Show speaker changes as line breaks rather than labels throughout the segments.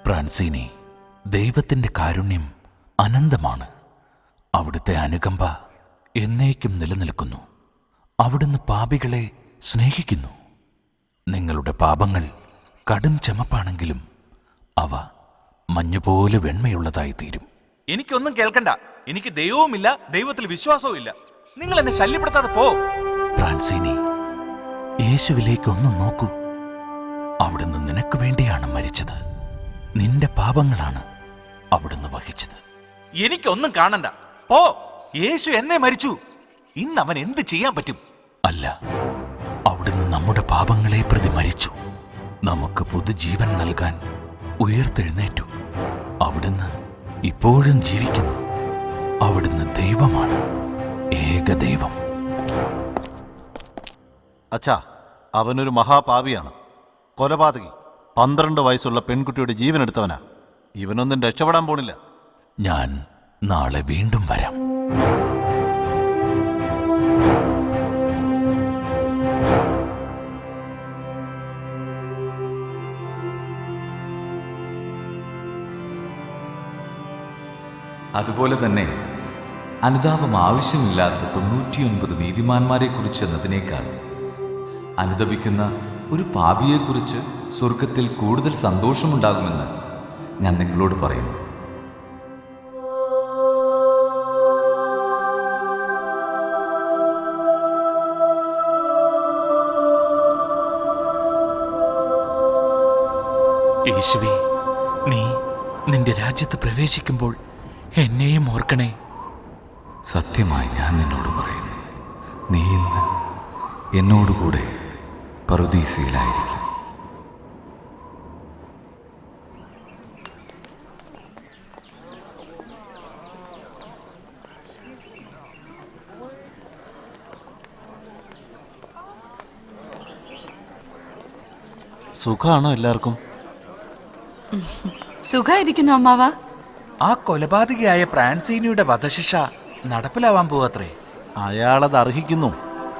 ഫ്രാൻസിനി, ദൈവത്തിൻ്റെ കാരുണ്യം അനന്തമാണ്. അവിടുത്തെ അനുകമ്പ എന്നേക്കും നിലനിൽക്കുന്നു. അവിടുന്ന് പാപികളെ സ്നേഹിക്കുന്നു. നിങ്ങളുടെ പാപങ്ങൾ കടും ചമപ്പാണെങ്കിലും അവ മഞ്ഞുപോലെ വെണ്മയുള്ളതായി തീരും.
എനിക്കൊന്നും കേൾക്കണ്ട. എനിക്ക് ദൈവവുമില്ല, ദൈവത്തിൽ വിശ്വാസവും ഇല്ല. നിങ്ങൾ എന്നെ ശല്യപ്പെടുത്താതെ പോ.
ഫ്രാൻസിനി, യേശുവിലേക്ക് ഒന്ന് നോക്കൂ. അവിടുന്ന് നിനക്ക് വേണ്ടിയാണ് മരിച്ചത്. നിന്റെ പാപങ്ങളാണ് അവിടുന്ന് വഹിച്ചത്.
എനിക്കൊന്നും കാണണ്ട, പോ. യേശു എന്നെ മരിച്ചു. ഇന്ന് അവൻ എന്ത് ചെയ്യാൻ പറ്റും?
അല്ല, അവിടുന്ന് നമ്മുടെ പാപങ്ങളെ പ്രതി മരിച്ചു. നമുക്ക് പുതുജീവൻ നൽകാൻ ഉയർത്തെഴുന്നേറ്റു. അവിടുന്ന് ഇപ്പോഴും ജീവിക്കുന്നു. അവിടുന്ന് ദൈവമാണ്, ഏകദൈവം.
അച്ഛാ, അവനൊരു മഹാപാപിയാണ്, കൊലപാതകി. 12 വയസ്സുള്ള പെൺകുട്ടിയുടെ ജീവൻ എടുത്തവനാ. ഇവനൊന്നും രക്ഷപ്പെടാൻ പോണില്ല.
ഞാൻ നാളെ വീണ്ടും വരാം.
അതുപോലെ തന്നെ അനുതാപം ആവശ്യമില്ലാത്ത 99 നീതിമാന്മാരെക്കുറിച്ച് എന്നതിനേക്കാൾ അനുതപിക്കുന്ന ഒരു പാപിയെക്കുറിച്ച് സ്വർഗത്തിൽ കൂടുതൽ സന്തോഷമുണ്ടാകുമെന്ന് ഞാൻ നിങ്ങളോട് പറയുന്നു.
യേശുവേ, നീ നിന്റെ രാജ്യത്ത് പ്രവേശിക്കുമ്പോൾ എന്നെയും ഓർക്കണേ.
സത്യമായി ഞാൻ നിന്നോട് പറയുന്നു, നീ ഇന്ന് എന്നോടുകൂടെ പറുദീസയിലായിരിക്കും.
സുഖാണോ എല്ലാവർക്കും?
സുഖായിരിക്കുന്നു അമ്മാവ.
ആ കൊലപാതകിയായ ഫ്രാൻസിനിയുടെ വധശിക്ഷ നടപ്പിലാവാൻ പോവത്രേ.
അയാളത് അർഹിക്കുന്നു.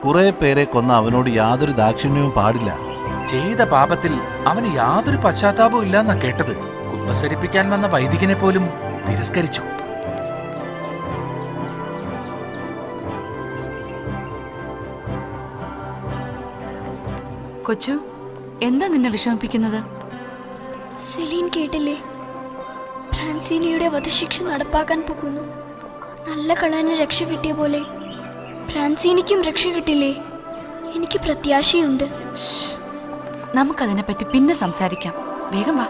കുറെ പേരെ കൊന്ന അവനോട് യാതൊരു ദാക്ഷിണ്യവും പാടില്ല.
ചെയ്ത പാപത്തിൽ അവന് യാതൊരു പശ്ചാത്താപവും ഇല്ലെന്നാ കേട്ടത്. കുമ്പസരിപ്പിക്കാൻ വന്ന വൈദികനെ പോലും തിരസ്കരിച്ചു.
കൊച്ചു, എന്താ നിന്നെ വിഷമിപ്പിക്കുന്നത്?
സെലീൻ കേട്ടില്ലേ? ഫ്രാൻസിനിയുടെ വധശിക്ഷ നടപ്പാക്കാൻ പോകുന്നു. നല്ല കള്ളന് രക്ഷ കിട്ടിയ പോലെ ഫ്രാൻസിനിക്കും രക്ഷ കിട്ടില്ലേ? എനിക്ക് പ്രത്യാശയുണ്ട്.
നമുക്കതിനെപ്പറ്റി പിന്നെ സംസാരിക്കാം. വേഗം വാ.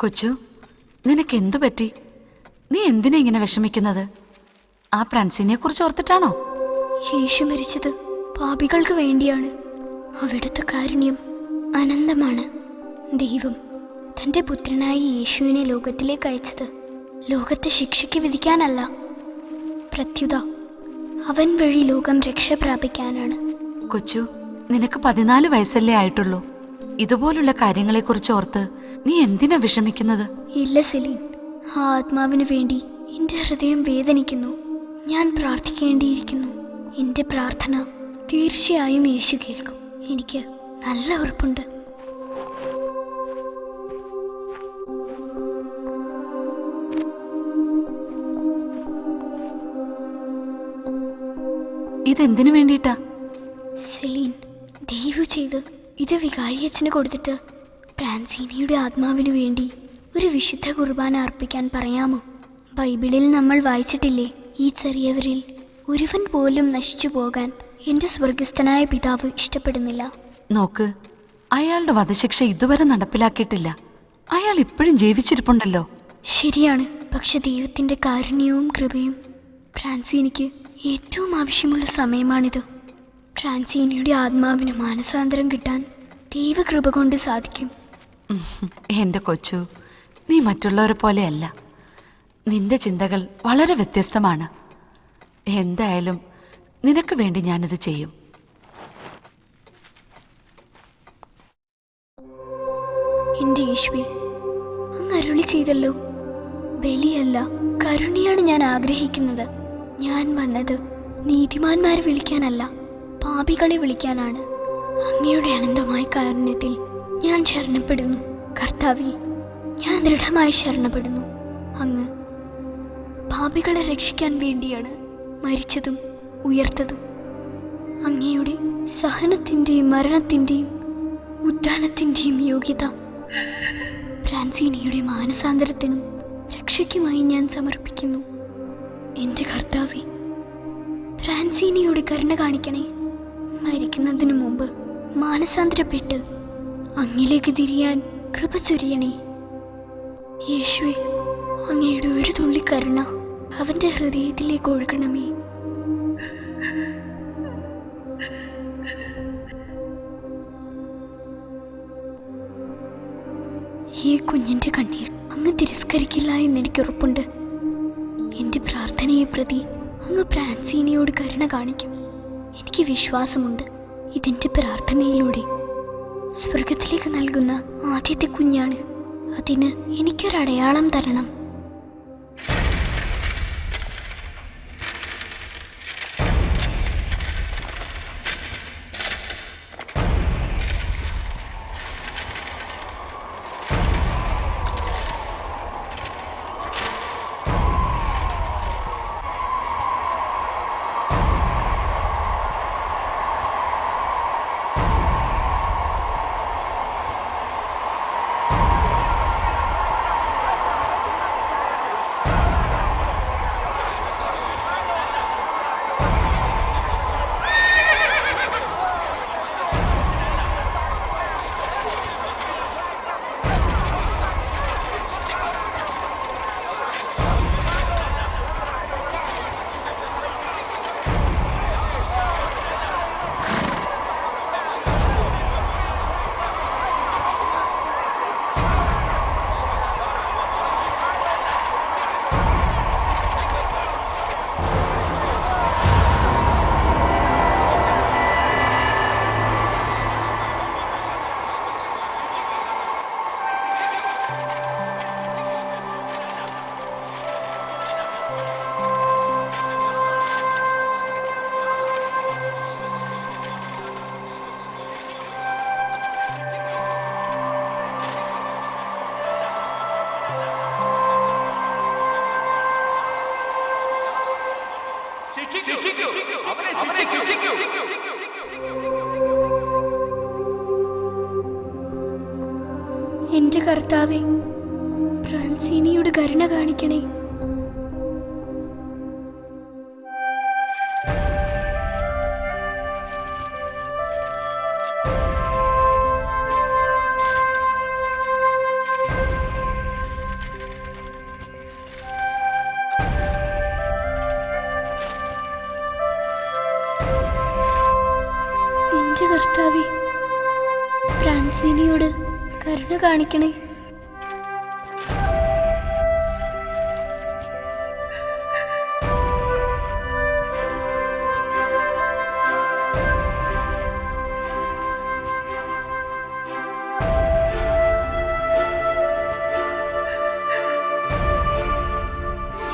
കൊച്ചു, നിനക്ക് എന്തു പറ്റി? നീ എന്തിനാ ഇങ്ങനെ വിഷമിക്കുന്നത്? ആ ഫ്രാൻസിനെ കുറിച്ച് ഓർത്തിട്ടാണോ?
യേശു മരിച്ചത് പാപികൾക്ക് വേണ്ടിയാണ്. അവിടുത്തെ കാരുണ്യം അനന്തമാണ്. ദൈവം തൻ്റെ പുത്രനായ യേശുവിനെ ലോകത്തിലേക്ക് അയച്ചത് ലോകത്തെ ശിക്ഷയ്ക്ക് വിധിക്കാനല്ല, പ്രത്യുത അവൻ വഴി ലോകം രക്ഷ പ്രാപിക്കാനാണ്.
കൊച്ചു, നിനക്ക് 14 വയസ്സല്ലേ ആയിട്ടുള്ളൂ. ഇതുപോലുള്ള കാര്യങ്ങളെക്കുറിച്ച് ഓർത്ത് നീ എന്തിനാ വിഷമിക്കുന്നത്?
ഇല്ല സെലീൻ, ആ ആത്മാവിനു വേണ്ടി എൻ്റെ ഹൃദയം വേദനിക്കുന്നു. ഞാൻ പ്രാർത്ഥിക്കേണ്ടിയിരിക്കുന്നു. എൻ്റെ പ്രാർത്ഥന തീർച്ചയായും യേശു കേൾക്കും. എനിക്ക് നല്ല ഉറപ്പുണ്ട്.
ഇതെന്തിനു വേണ്ടിയിട്ടാ?
സെലീൻ, ദയവു ചെയ്ത് ഇത് വികാരിയച്ഛന് കൊടുത്തിട്ട് ഫ്രാൻസിനിയുടെ ആത്മാവിനു വേണ്ടി ഒരു വിശുദ്ധ കുർബാന അർപ്പിക്കാൻ പറയാമോ? ബൈബിളിൽ നമ്മൾ വായിച്ചിട്ടില്ലേ, ഈ ചെറിയവരിൽ ഒരുവൻ പോലും നശിച്ചു പോകാൻ എൻ്റെ സ്വർഗസ്ഥനായ പിതാവ് ഇഷ്ടപ്പെടുന്നില്ല.
നോക്ക്, അയാളുടെ വധശിക്ഷ ഇതുവരെ നടപ്പിലാക്കിയിട്ടില്ല. അയാൾ ഇപ്പോഴും ജീവിച്ചിരിപ്പുണ്ടല്ലോ.
ശരിയാണ്, പക്ഷെ ദൈവത്തിൻ്റെ കാരുണ്യവും കൃപയും ഫ്രാൻസിനിക്ക് ഏറ്റവും ആവശ്യമുള്ള സമയമാണിത്. ഫ്രാൻസിനിയുടെ ആത്മാവിന് മാനസാന്തരം കിട്ടാൻ ദൈവകൃപ കൊണ്ട് സാധിക്കും.
എൻ്റെ കൊച്ചു, നീ മറ്റുള്ളവരെ പോലെയല്ല. നിന്റെ ചിന്തകൾ വളരെ വ്യത്യസ്തമാണ്. എന്തായാലും നിനക്ക് വേണ്ടി ഞാനിത് ചെയ്യും.
എൻ്റെ യേശുവേ, അങ്ങ് അരുളി ചെയ്തല്ലോ, ബലിയല്ല, കരുണയാണ് ഞാൻ ആഗ്രഹിക്കുന്നത്. ഞാൻ വന്നത് നീതിമാന്മാരെ വിളിക്കാനല്ല, പാപികളെ വിളിക്കാനാണ്. അങ്ങയുടെ അനന്തമായ കാരുണ്യത്തിൽ ഞാൻ ശരണപ്പെടുന്നു കർത്താവേ. ഞാൻ ദൃഢമായി ശരണപ്പെടുന്നു. അങ്ങ് പാപികളെ രക്ഷിക്കാൻ വേണ്ടിയാണ് മരിച്ചതും ഉയർത്തതും. അങ്ങയുടെ സഹനത്തിൻ്റെയും മരണത്തിൻ്റെയും ഉദ്ധാനത്തിൻ്റെയും യോഗ്യത ഫ്രാൻസിനിയുടെ മാനസാന്തരത്തിനും രക്ഷയ്ക്കുമായി ഞാൻ സമർപ്പിക്കുന്നു. എൻ്റെ കർത്താവേ, ഫ്രാൻസിനിയോട് കരുണ കാണിക്കണേ. മരിക്കുന്നതിനു മുമ്പ് മാനസാന്തരപ്പെട്ട് അങ്ങിലേക്ക് തിരിയാൻ കൃപ ചൊരിയണേ. യേശുവേ, അങ്ങയുടെ ഒരു തുള്ളി കരുണ അവൻ്റെ ഹൃദയത്തിലേക്ക് ഒഴുകണമേ. ഈ കുഞ്ഞിൻ്റെ കണ്ണീർ അങ്ങ് തിരസ്കരിക്കില്ല എന്നെനിക്ക് ഉറപ്പുണ്ട്. എൻ്റെ പ്രാർത്ഥനയെ പ്രതി അങ്ങ് ഫ്രാൻസിനിയോട് കരുണ കാണിക്കും. എനിക്ക് വിശ്വാസമുണ്ട്, ഇതിൻ്റെ പ്രാർത്ഥനയിലൂടെ സ്വർഗത്തിലേക്ക് നൽകുന്ന ആദ്യത്തെ കുഞ്ഞാണ്. അതിന് എനിക്കൊരടയാളം തരണം. എൻ്റെ കർത്താവേ, ഫ്രാൻസിനിയോട് കരുണ കാണിക്കണേ. എൻ്റെ കർത്താവേ, ഫ്രാൻസിനിയോട് കരുണ കാണിക്കണേ.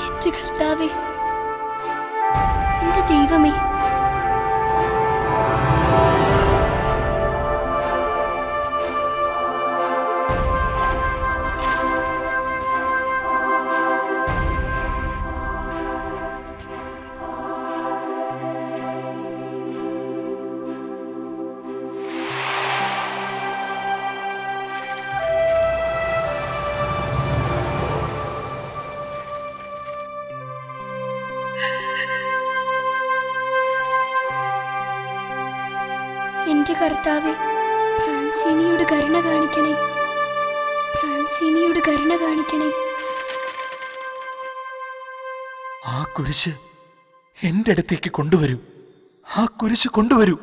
എൻ്റെ കർത്താവേ, എൻ്റെ ദൈവമേ, എൻ്റെ കർത്താവേ, ഫ്രാൻസിനിയോട് കരുണ കാണിക്കണേ. ഫ്രാൻസിനിയോട് കരുണ കാണിക്കണേ.
ആ കുരിശ് എൻ്റെ അടുത്തേക്ക് കൊണ്ടുവരൂ. ആ കുരിശ് കൊണ്ടുവരൂ.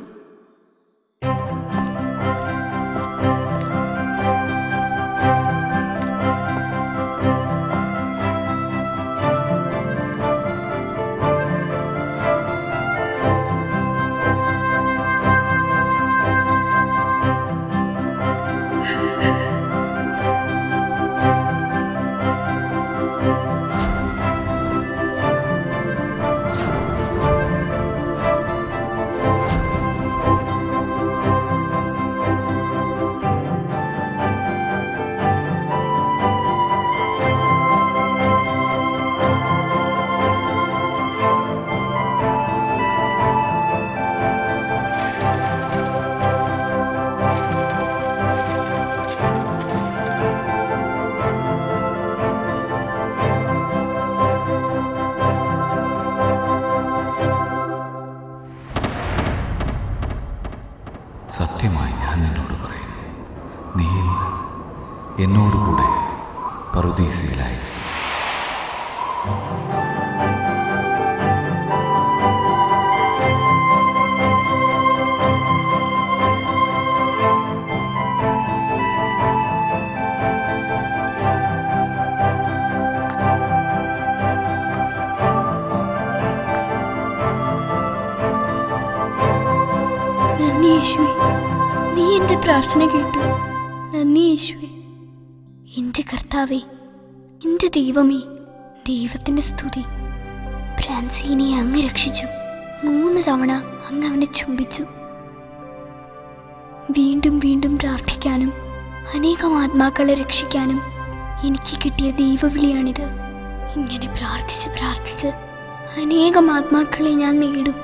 എന്നോടുകൂടെ പറുദീസയിലായിരിക്കും.
നന്ദി യേശുവേ, നീ എൻ്റെ പ്രാർത്ഥന കേട്ടു. നന്ദി യേശുവേ. എൻ്റെ കർത്താവേ, എൻ്റെ ദൈവമേ, ദൈവത്തിൻ്റെ സ്തുതി. ഫ്രാൻസിനെ അങ്ങ് രക്ഷിച്ചു. 3 തവണ അങ്ങ് അവനെ ചുംബിച്ചു. വീണ്ടും വീണ്ടും പ്രാർത്ഥിക്കാനും അനേകം ആത്മാക്കളെ രക്ഷിക്കാനും എനിക്ക് കിട്ടിയ ദൈവവിളിയാണിത്. ഇങ്ങനെ പ്രാർത്ഥിച്ച് പ്രാർത്ഥിച്ച് അനേകം ആത്മാക്കളെ ഞാൻ നേടും.